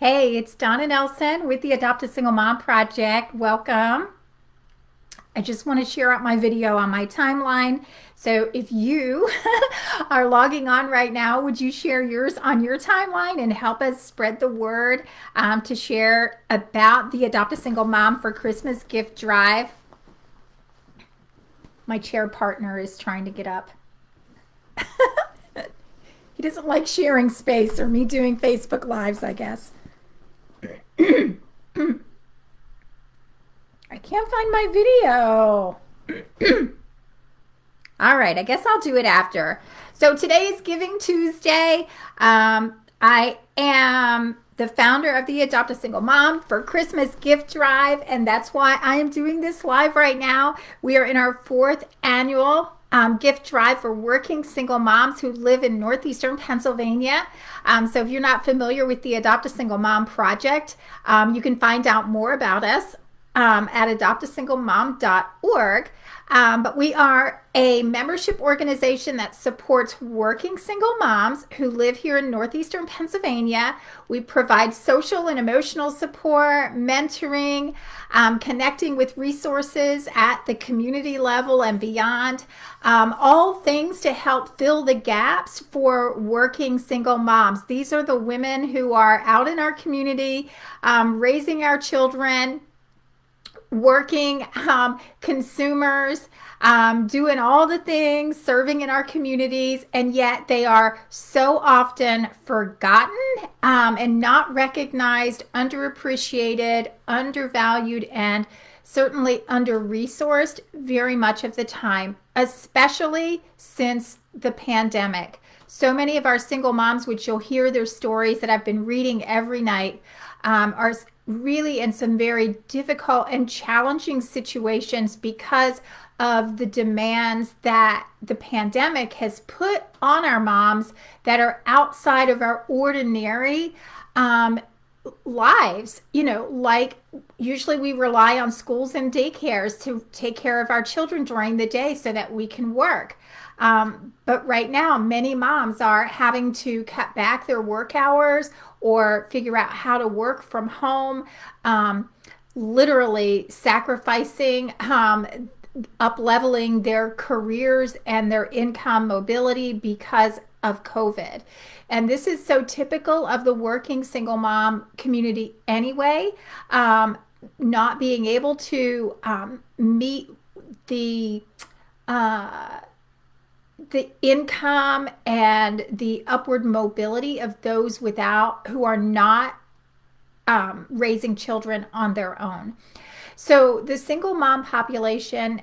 Hey, it's Donna Nelson with the Adopt a Single Mom Project. Welcome. I just want to share out my video on my timeline. So if you are logging on right now, would you share yours on your timeline and help us spread the word to share about the Adopt a Single Mom for Christmas gift drive? My chair partner is trying to get up. He doesn't like sharing space or me doing Facebook Lives, I guess. I can't find my video. All right, I guess I'll do it after. So today is Giving Tuesday. I am the founder of the Adopt a Single Mom for Christmas gift drive, and that's why I am doing this live right now. We are in our fourth annual gift drive for working single moms who live in northeastern Pennsylvania. So if you're not familiar with the Adopt a Single Mom project, you can find out more about us at adoptasinglemom.org. But we are a membership organization that supports working single moms who live here in northeastern Pennsylvania. We provide social and emotional support, mentoring, connecting with resources at the community level and beyond, all things to help fill the gaps for working single moms. These are the women who are out in our community, raising our children, working consumers, doing all the things, serving in our communities, and yet they are so often forgotten and not recognized, underappreciated, undervalued, and certainly under-resourced very much of the time, especially since the pandemic. So many of our single moms, which you'll hear their stories that I've been reading every night, are really in some very difficult and challenging situations because of the demands that the pandemic has put on our moms that are outside of our ordinary lives. Like usually we rely on schools and daycares to take care of our children during the day so that we can work. But right now, many moms are having to cut back their work hours or figure out how to work from home, literally sacrificing, up-leveling their careers and their income mobility because of COVID. And this is so typical of the working single mom community anyway, not being able to meet the income and the upward mobility of those who are not raising children on their own. So the single mom population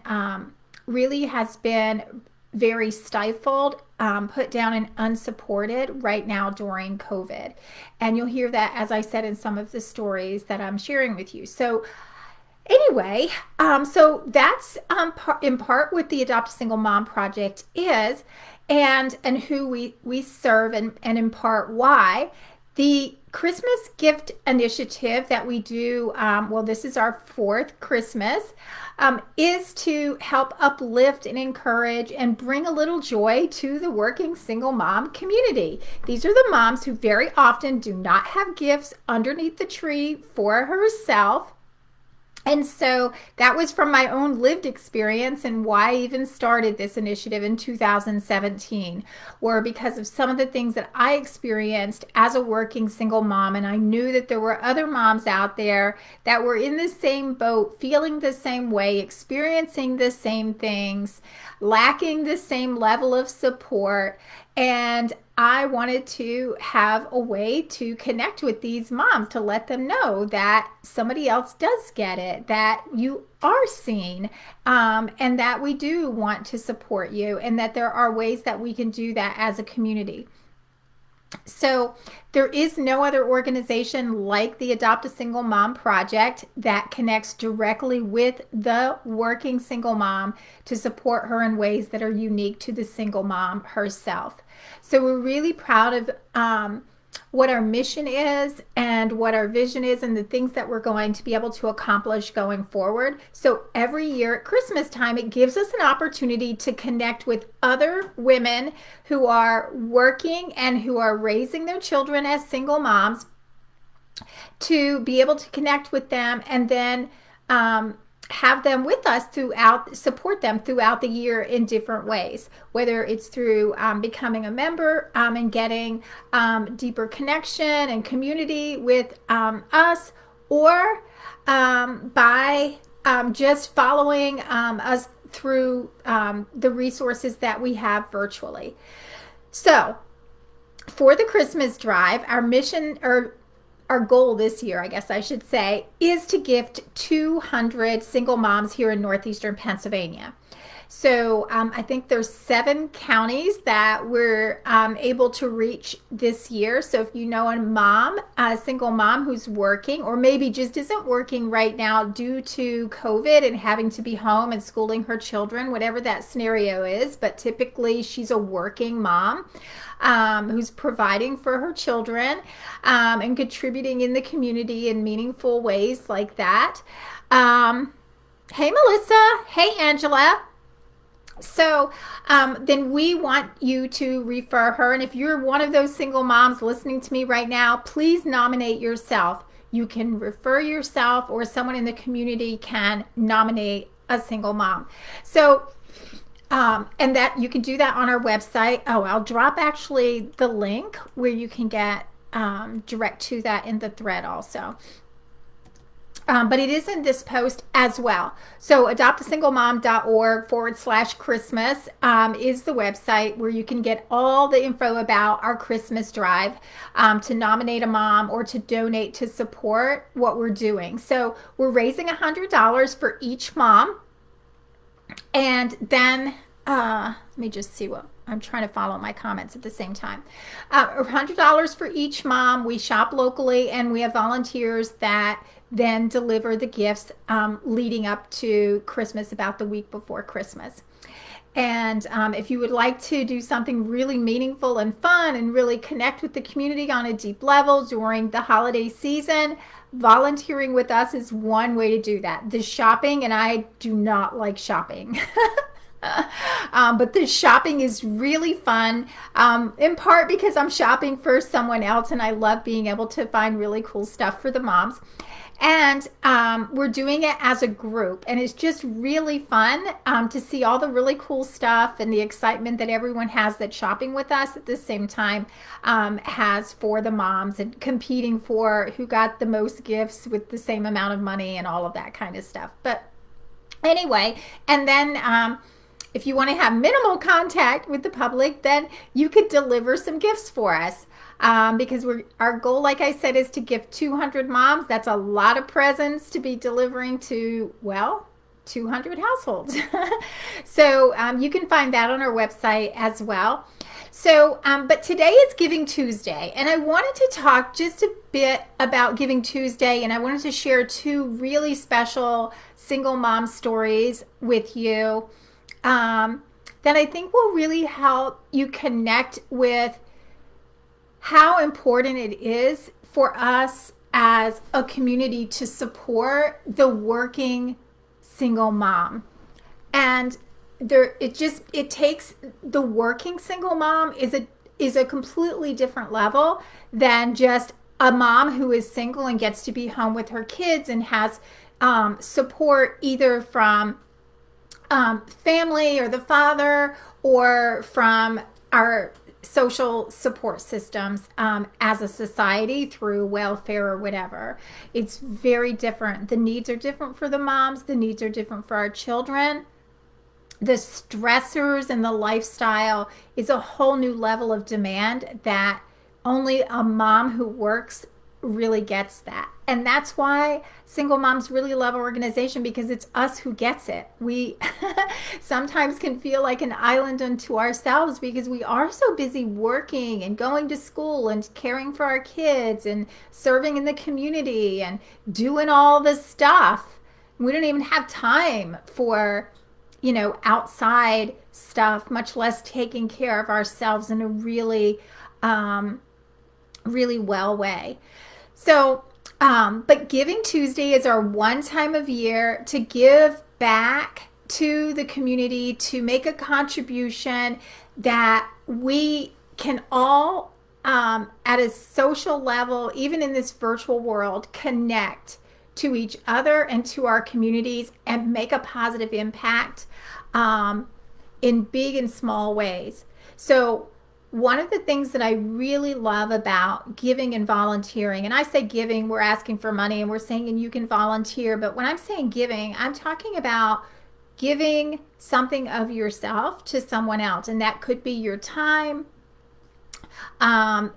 really has been very stifled, put down and unsupported right now during COVID. And you'll hear that, as I said, in some of the stories that I'm sharing with you. So anyway, so that's in part what the Adopt a Single Mom Project is, and who we serve, and in part why. The Christmas gift initiative that we do, this is our fourth Christmas, is to help uplift and encourage and bring a little joy to the working single mom community. These are the moms who very often do not have gifts underneath the tree for herself. And so that was from my own lived experience and why I even started this initiative in 2017, were because of some of the things that I experienced as a working single mom. And I knew that there were other moms out there that were in the same boat, feeling the same way, experiencing the same things, lacking the same level of support. And I wanted to have a way to connect with these moms, to let them know that somebody else does get it, that you are seen, and that we do want to support you, and that there are ways that we can do that as a community. So there is no other organization like the Adopt a Single Mom Project that connects directly with the working single mom to support her in ways that are unique to the single mom herself. So we're really proud of what our mission is and what our vision is and the things that we're going to be able to accomplish going forward. So every year at Christmas time, it gives us an opportunity to connect with other women who are working and who are raising their children as single moms, to be able to connect with them, and then have them with us throughout, support them throughout the year in different ways, whether it's through becoming a member and getting deeper connection and community with us, or by just following us through the resources that we have virtually. So for the Christmas drive, our mission, or our goal this year, I guess I should say, is to gift 200 single moms here in northeastern Pennsylvania. So I think there's 7 counties that we're able to reach this year. So if you know a single mom who's working, or maybe just isn't working right now due to COVID and having to be home and schooling her children, whatever that scenario is, but typically she's a working mom who's providing for her children and contributing in the community in meaningful ways like that. Hey, Melissa. Hey, Angela. So then we want you to refer her. And if you're one of those single moms listening to me right now, please nominate yourself. You can refer yourself, or someone in the community can nominate a single mom. So, and that you can do that on our website. Oh, I'll drop actually the link where you can get direct to that in the thread also. But it is in this post as well. So adoptasinglemom.org/Christmas is the website where you can get all the info about our Christmas drive to nominate a mom or to donate to support what we're doing. So we're raising $100 for each mom. And then, let me just see what, I'm trying to follow my comments at the same time. $100 for each mom. We shop locally, and we have volunteers that then deliver the gifts leading up to Christmas, about the week before Christmas. And if you would like to do something really meaningful and fun and really connect with the community on a deep level during the holiday season, volunteering with us is one way to do that. The shopping, and I do not like shopping. But the shopping is really fun, in part because I'm shopping for someone else, and I love being able to find really cool stuff for the moms. And we're doing it as a group, and it's just really fun to see all the really cool stuff and the excitement that everyone has that's shopping with us at the same time has for the moms, and competing for who got the most gifts with the same amount of money and all of that kind of stuff. But anyway, and then if you want to have minimal contact with the public, then you could deliver some gifts for us. Because our goal, like I said, is to gift 200 moms. That's a lot of presents to be delivering to, well, 200 households. So you can find that on our website as well. So, but today is Giving Tuesday, and I wanted to talk just a bit about Giving Tuesday, and I wanted to share 2 really special single mom stories with you that I think will really help you connect with how important it is for us as a community to support the working single mom. And it takes, the working single mom is a completely different level than just a mom who is single and gets to be home with her kids and has support either from family or the father, or from our social support systems as a society through welfare or whatever. It's very different. The needs are different for the moms. The needs are different for our children. The stressors and the lifestyle is a whole new level of demand that only a mom who works really gets that. And that's why single moms really love our organization, because it's us who gets it. We sometimes can feel like an island unto ourselves because we are so busy working and going to school and caring for our kids and serving in the community and doing all this stuff. We don't even have time for, outside stuff, much less taking care of ourselves in a really, really well way. So, but Giving Tuesday is our one time of year to give back to the community, to make a contribution that we can all at a social level, even in this virtual world, connect to each other and to our communities and make a positive impact in big and small ways. So one of the things that I really love about giving and volunteering, and I say giving, we're asking for money and we're saying and you can volunteer, but when I'm saying giving, I'm talking about giving something of yourself to someone else, and that could be your time,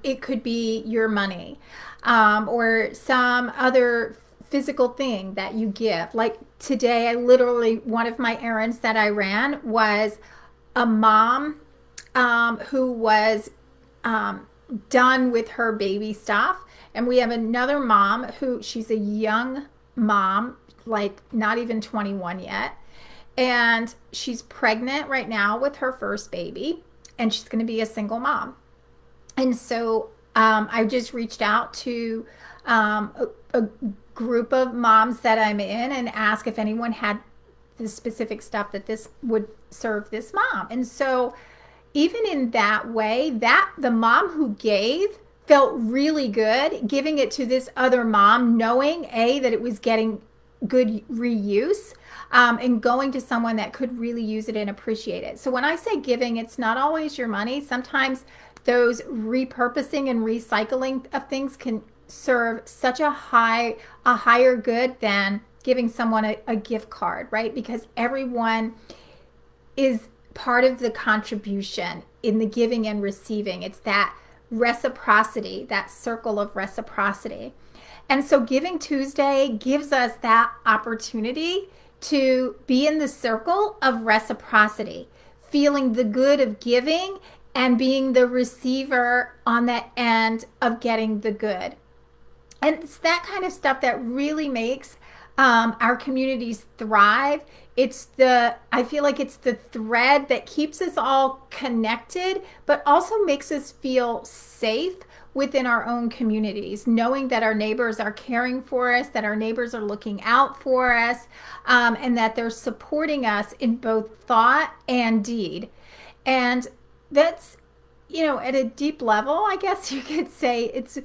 it could be your money, or some other physical thing that you give. Like today, I literally, one of my errands that I ran was a mom who was done with her baby stuff. And we have another mom who, she's a young mom, like not even 21 yet. And she's pregnant right now with her first baby. And she's going to be a single mom. And so I just reached out to a group of moms that I'm in and asked if anyone had the specific stuff that this would serve this mom. And so even in that way, that the mom who gave felt really good giving it to this other mom, knowing that it was getting good reuse, and going to someone that could really use it and appreciate it. So when I say giving, it's not always your money. Sometimes those repurposing and recycling of things can serve such a higher good than giving someone a gift card, right? Because everyone is part of the contribution in the giving and receiving. It's that reciprocity, that circle of reciprocity. And so Giving Tuesday gives us that opportunity to be in the circle of reciprocity, feeling the good of giving and being the receiver on that end of getting the good. And it's that kind of stuff that really makes our communities thrive. I feel like it's the thread that keeps us all connected, but also makes us feel safe within our own communities, knowing that our neighbors are caring for us, that our neighbors are looking out for us, and that they're supporting us in both thought and deed. And that's, at a deep level, I guess you could say it's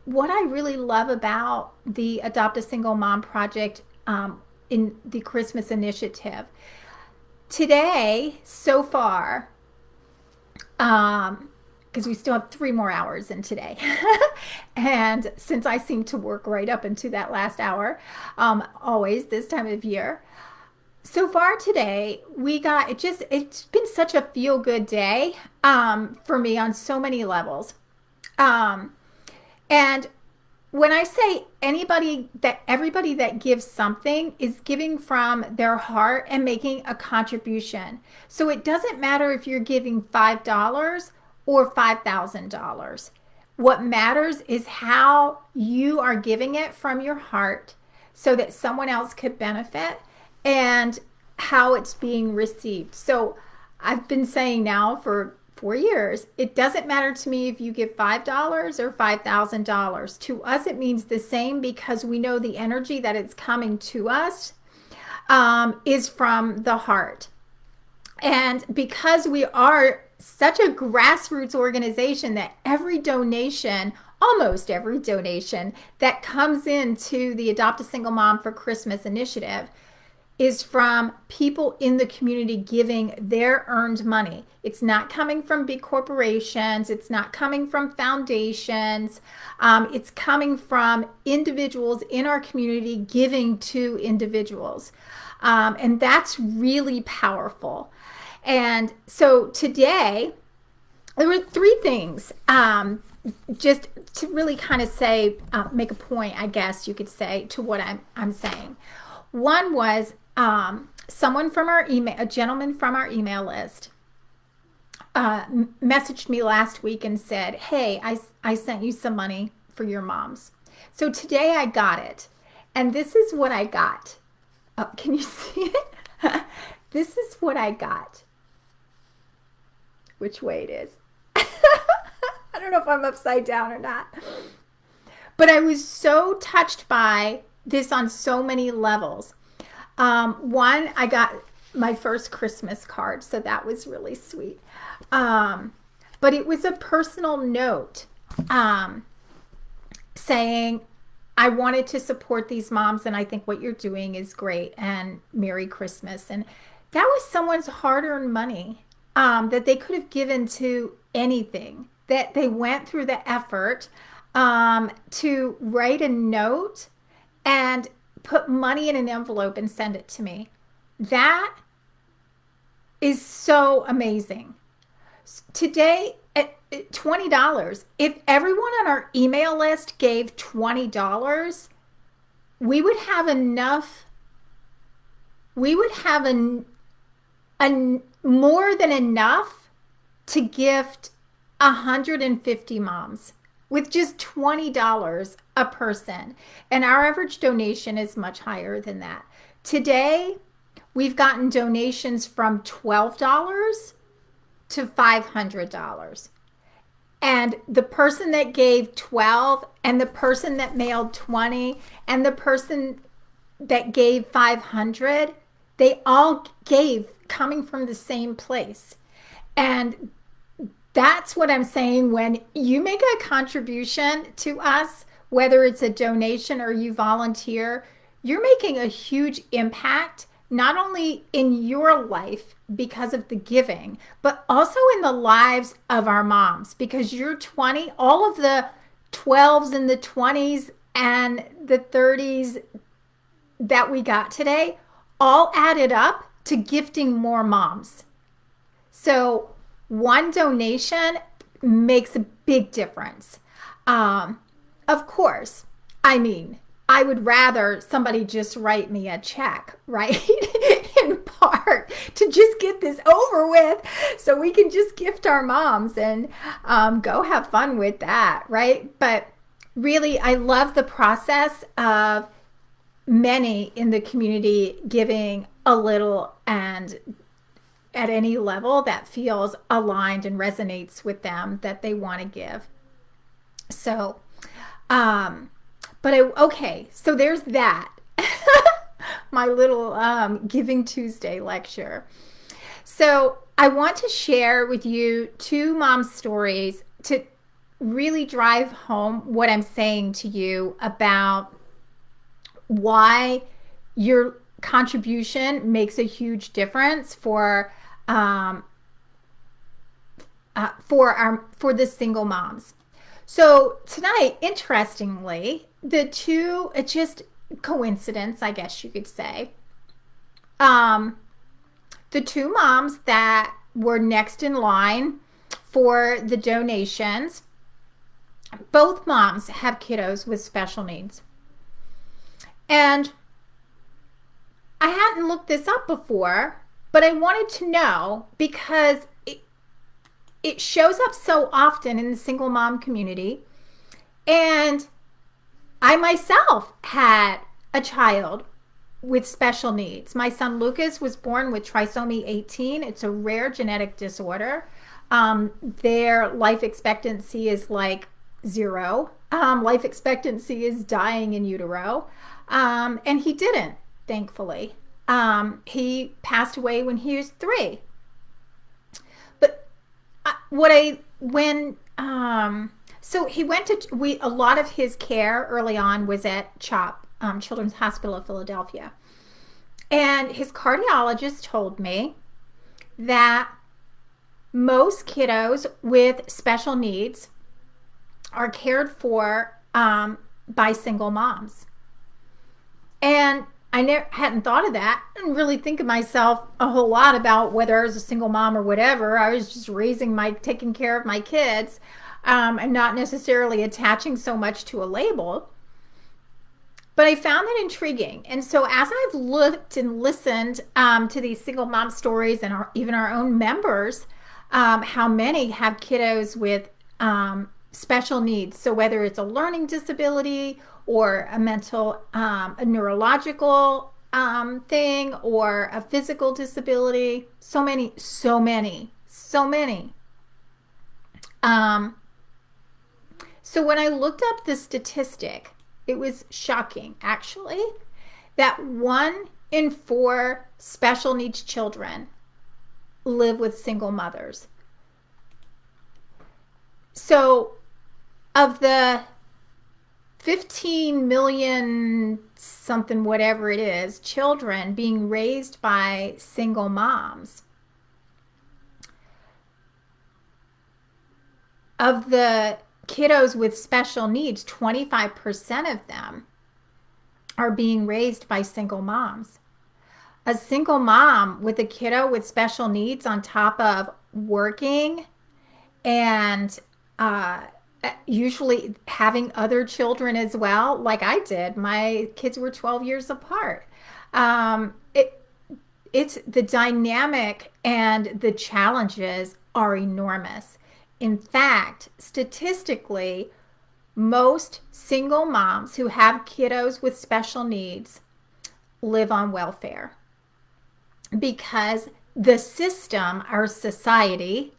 what I really love about the Adopt a Single Mom project in the Christmas initiative. Today, so far, because we still have 3 more hours in today. And since I seem to work right up into that last hour, always this time of year, so far today, it's been such a feel-good day for me on so many levels. And when I say everybody that gives something is giving from their heart and making a contribution. So it doesn't matter if you're giving $5 or $5,000. What matters is how you are giving it from your heart so that someone else could benefit, and how it's being received. So I've been saying now for 4 years, it doesn't matter to me if you give $5 or $5,000. To us, it means the same, because we know the energy that it's coming to us is from the heart. And because we are such a grassroots organization that almost every donation that comes into the Adopt a Single Mom for Christmas initiative is from people in the community giving their earned money. It's not coming from big corporations. It's not coming from foundations. It's coming from individuals in our community giving to individuals. And that's really powerful. And so today, there were 3 things, just to really kind of say, make a point, I guess you could say, to what I'm saying. One was someone from our email, a gentleman from our email list, messaged me last week and said, hey, I sent you some money for your moms. So today I got it. And this is what I got. Can you see it? This is what I got. Which way it is. I don't know if I'm upside down or not. But I was so touched by this on so many levels. One, I got my first Christmas card, so that was really sweet. But it was a personal note um, saying, I wanted to support these moms, and I think what you're doing is great, and Merry Christmas. And that was someone's hard-earned money, that they could have given to anything, that they went through the effort to write a note and put money in an envelope and send it to me. That is so amazing. Today, at $20, if everyone on our email list gave $20, we would have enough, we would have more than enough to gift 150 moms with just $20 a person. And our average donation is much higher than that. Today, we've gotten donations from $12 to $500. And the person that gave 12 and the person that mailed 20 and the person that gave 500, they all gave coming from the same place. And that's what I'm saying. When you make a contribution to us, whether it's a donation or you volunteer, you're making a huge impact, not only in your life because of the giving, but also in the lives of our moms. Because you're 20, all of the 12s and the 20s and the 30s that we got today all added up to gifting more moms. So one donation makes a big difference. Of course, I mean, I would rather somebody just write me a check, right? In part to just get this over with so we can just gift our moms and go have fun with that, right? But really, I love the process of many in the community giving a little, and at any level that feels aligned and resonates with them that they want to give. So, okay, so there's that. My little Giving Tuesday lecture. So I want to share with you two mom stories to really drive home what I'm saying to you about why your contribution makes a huge difference for the single moms. So tonight, interestingly, the two, it's just coincidence, I guess you could say. The two moms that were next in line for the donations, both moms have kiddos with special needs. And I hadn't looked this up before, but I wanted to know because it shows up so often in the single mom community. And I myself had a child with special needs. My son Lucas was born with trisomy 18. It's a rare genetic disorder. Their life expectancy is like 0. Life expectancy is dying in utero. And he didn't, thankfully. He passed away when he was 3. But so he went to, a lot of his care early on was at CHOP, Children's Hospital of Philadelphia. And his cardiologist told me that most kiddos with special needs are cared for by single moms. And I hadn't thought of that. I didn't really think of myself a whole lot about whether I was a single mom or whatever. I was just taking care of my kids, and not necessarily attaching so much to a label. But I found that intriguing. And so as I've looked and listened to these single mom stories and even our own members, how many have kiddos with special needs. So whether it's a learning disability or a a neurological thing or a physical disability, so many. So when I looked up the statistic, it was shocking, actually, that 1 in 4 special needs children live with single mothers. So Of the 15 million something, whatever it is, children being raised by single moms, of the kiddos with special needs, 25% of them are being raised by single moms. A single mom with a kiddo with special needs on top of working and usually having other children as well, like I did. My kids were 12 years apart. Um, it, it's the dynamic and the challenges are enormous. In fact, statistically, most single moms who have kiddos with special needs live on welfare because the system, our society,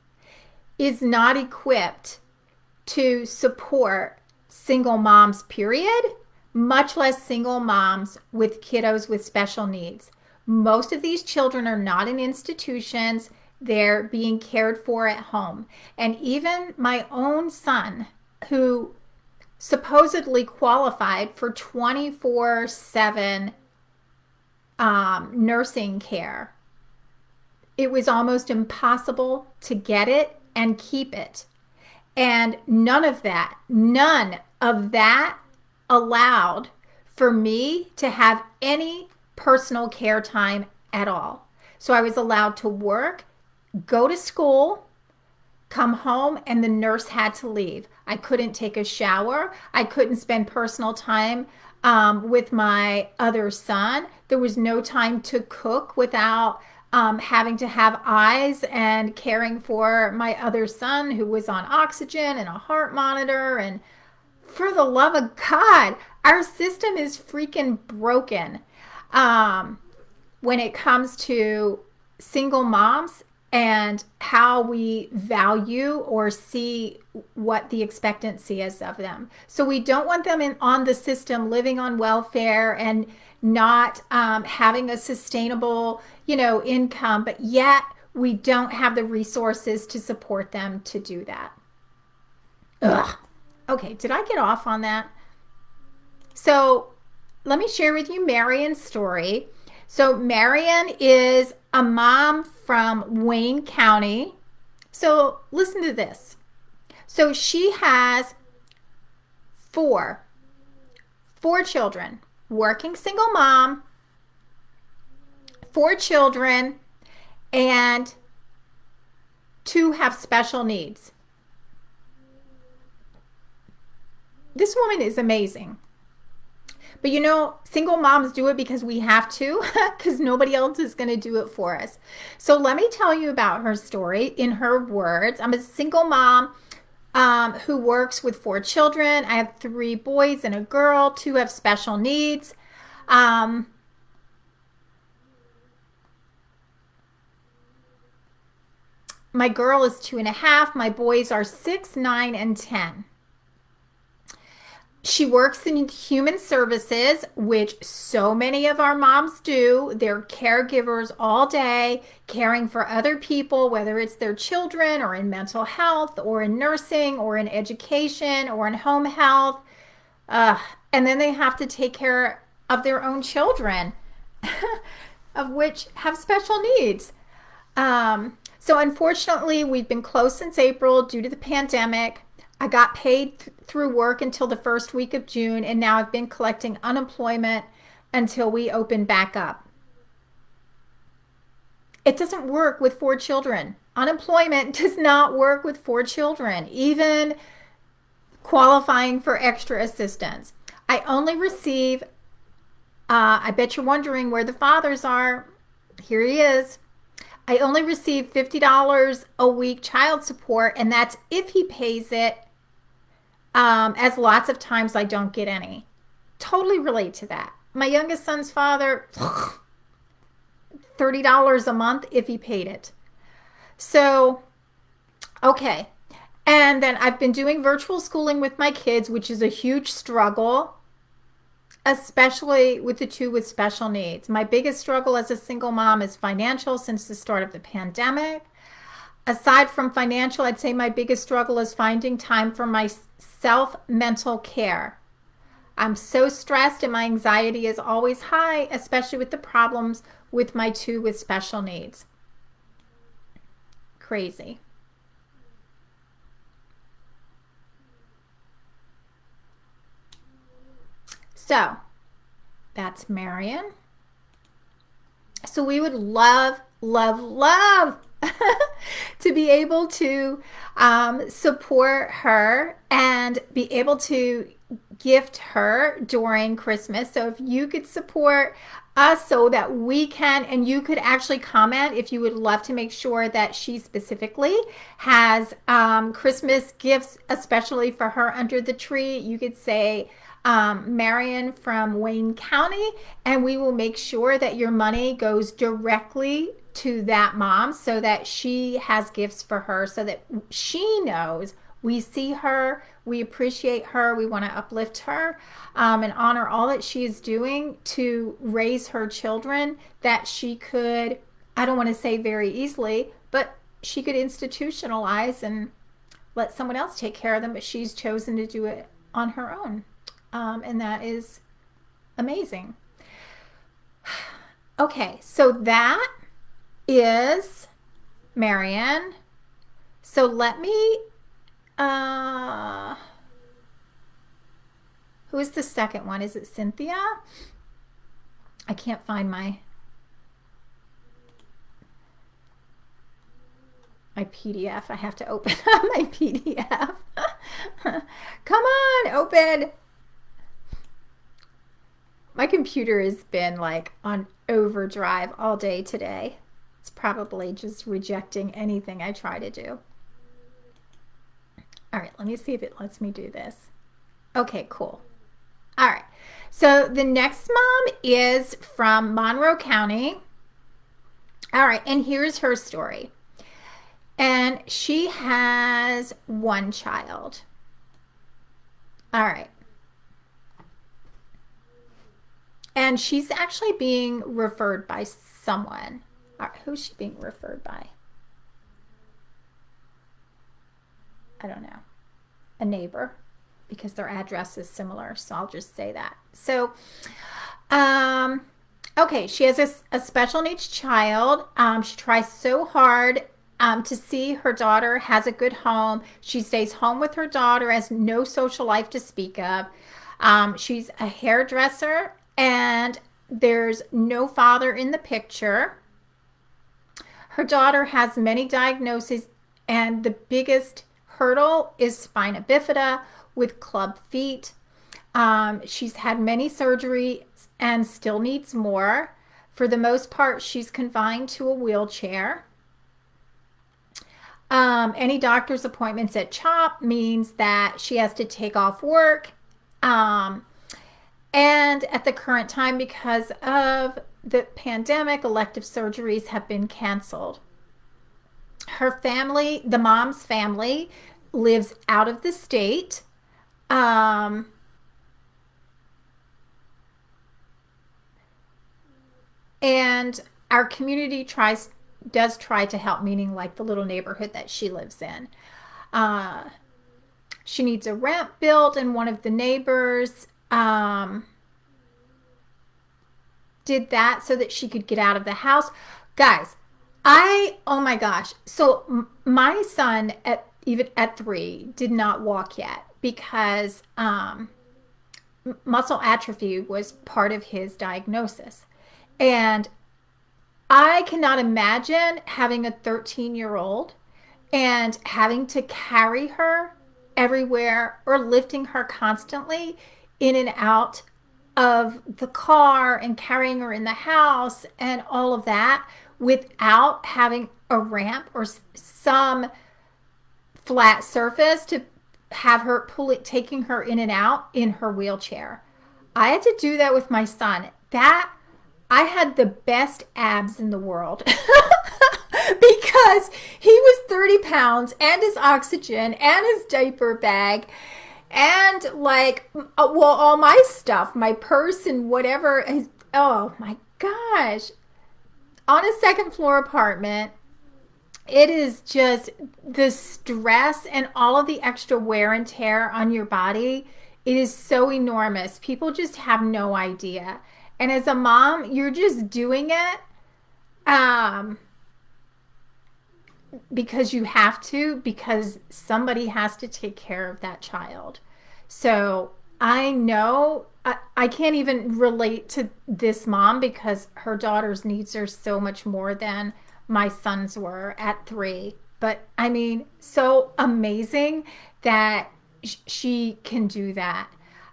is not equipped to support single moms, period, much less single moms with kiddos with special needs. Most of these children are not in institutions. They're being cared for at home. And even my own son, who supposedly qualified for 24/7 nursing care, it was almost impossible to get it and keep it. And none of that allowed for me to have any personal care time at all. So I was allowed to work, go to school, come home, and the nurse had to leave. I couldn't take a shower. I couldn't spend personal time with my other son. There was no time to cook without having to have eyes and caring for my other son who was on oxygen and a heart monitor. And for the love of God, our system is freaking broken when it comes to single moms and how we value or see what the expectancy is of them. So we don't want them on the system living on welfare and not having a sustainable, income, but yet we don't have the resources to support them to do that. Ugh. Okay, did I get off on that? So let me share with you Marion's story. So Marion is a mom from Wayne County. So listen to this. So she has four children, working single mom, 4 children, and 2 have special needs. This woman is amazing. But single moms do it because we have to, because nobody else is going to do it for us. So let me tell you about her story in her words. I'm a single mom who works with 4 children. I have 3 boys and a girl. 2 have special needs. My girl is 2.5. My boys are 6, 9, and 10. She works in human services, which so many of our moms do. They're caregivers all day, caring for other people, whether it's their children or in mental health or in nursing or in education or in home health. And then they have to take care of their own children, of which have special needs. So unfortunately, we've been closed since April due to the pandemic. I got paid through work until the first week of June, and now I've been collecting unemployment until we open back up. It doesn't work with 4 children. Unemployment does not work with 4 children, even qualifying for extra assistance. I only receive, I bet you're wondering where the fathers are. Here he is. I only receive $50 a week child support, and that's if he pays it, as lots of times I don't get any. Totally relate to that. My youngest son's father, $30 a month if he paid it. So, okay. And then I've been doing virtual schooling with my kids, which is a huge struggle, especially with the 2 with special needs. My biggest struggle as a single mom is financial since the start of the pandemic. Aside from financial, I'd say my biggest struggle is finding time for my self mental care. I'm so stressed and my anxiety is always high, especially with the problems with my two with special needs. Crazy. So that's Marion. So we would love, love, love to be able to support her and be able to gift her during Christmas. So if you could support us so that we can, and you could actually comment if you would love to make sure that she specifically has Christmas gifts, especially for her under the tree. You could say, Marion from Wayne County, and we will make sure that your money goes directly to that mom so that she has gifts for her, so that she knows we see her, we appreciate her, we want to uplift her and honor all that she is doing to raise her children that she could, I don't want to say very easily, but she could institutionalize and let someone else take care of them, but she's chosen to do it on her own. And that is amazing. Okay, so that is Marion. So let me, who is the second one? Is it Cynthia? I can't find my PDF. I have to open up my PDF. Come on, open. My computer has been like on overdrive all day today. It's probably just rejecting anything I try to do. All right, let me see if it lets me do this. Okay, cool. All right, so the next mom is from Monroe County. All right, and here's her story. And she has one child. All right. And she's actually being referred by someone. All right, who's she being referred by? I don't know. A neighbor, because their address is similar. So I'll just say that. So, okay, she has a special needs child. She tries so hard to see her daughter has a good home. She stays home with her daughter, has no social life to speak of. She's a hairdresser, and there's no father in the picture. Her daughter has many diagnoses, and the biggest hurdle is spina bifida with club feet. She's had many surgeries and still needs more. For the most part, she's confined to a wheelchair. Any doctor's appointments at CHOP means that she has to take off work. And at the current time, because of the pandemic, elective surgeries have been canceled. Her family, the mom's family, lives out of the state. And our community does try to help, meaning like the little neighborhood that she lives in. She needs a ramp built, and one of the neighbors did that so that she could get out of the house. Guys, oh my gosh. So my son, even at 3, did not walk yet because muscle atrophy was part of his diagnosis. And I cannot imagine having a 13-year-old and having to carry her everywhere or lifting her constantly in and out of the car and carrying her in the house and all of that without having a ramp or some flat surface to have her taking her in and out in her wheelchair. I had to do that with my son. I had the best abs in the world because he was 30 pounds and his oxygen and his diaper bag and all my stuff, my purse and whatever. Oh my gosh. On a second floor apartment It is just the stress and all of the extra wear and tear on your body. It is so enormous. People just have no idea. And as a mom, you're just doing it um, because you have to, because somebody has to take care of that child. So I know I can't even relate to this mom because her daughter's needs are so much more than my sons were at 3. But I mean, so amazing that she can do that.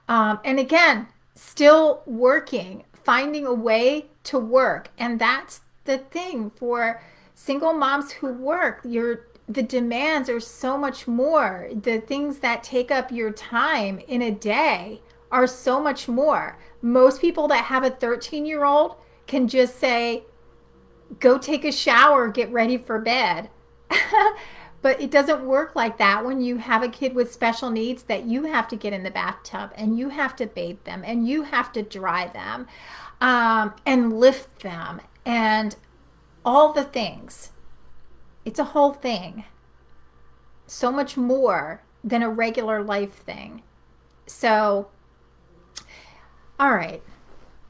And again, still working, finding a way to work. And that's the thing for single moms who work. The demands are so much more. The things that take up your time in a day are so much more. Most people that have a 13-year-old can just say, go take a shower, get ready for bed. But it doesn't work like that when you have a kid with special needs that you have to get in the bathtub and you have to bathe them and you have to dry them and lift them and all the things. It's a whole thing. So much more than a regular life thing. So, all right.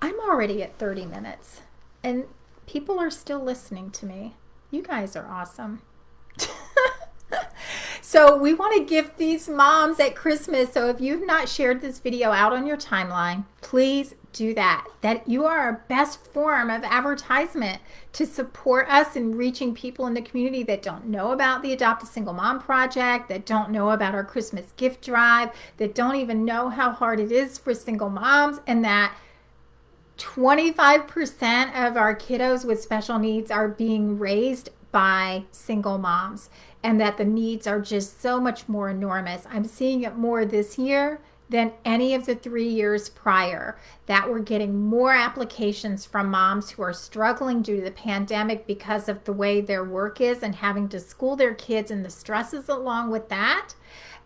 I'm already at 30 minutes and people are still listening to me. You guys are awesome. So we want to gift these moms at Christmas. So if you've not shared this video out on your timeline, please do that. That you are our best form of advertisement to support us in reaching people in the community that don't know about the Adopt a Single Mom Project, that don't know about our Christmas gift drive, that don't even know how hard it is for single moms, and that 25% of our kiddos with special needs are being raised by single moms, and that the needs are just so much more enormous. I'm seeing it more this year than any of the 3 years prior, that we're getting more applications from moms who are struggling due to the pandemic because of the way their work is and having to school their kids and the stresses along with that.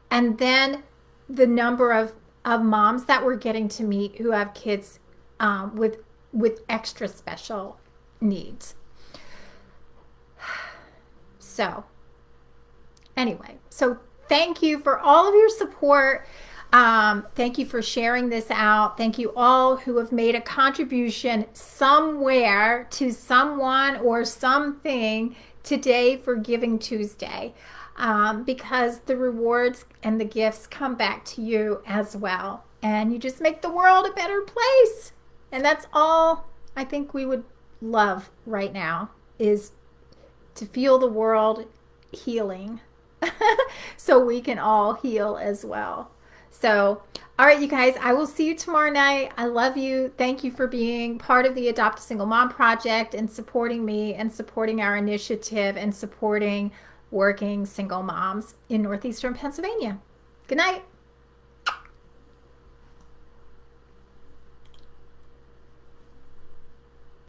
And then the number of moms that we're getting to meet who have kids with extra special needs. So anyway, so thank you for all of your support. Thank you for sharing this out. Thank you all who have made a contribution somewhere to someone or something today for Giving Tuesday, because the rewards and the gifts come back to you as well. And you just make the world a better place. And that's all I think we would love right now, is to feel the world healing so we can all heal as well. So, all right, you guys, I will see you tomorrow night. I love you. Thank you for being part of the Adopt a Single Mom Project and supporting me and supporting our initiative and supporting working single moms in Northeastern Pennsylvania. Good night.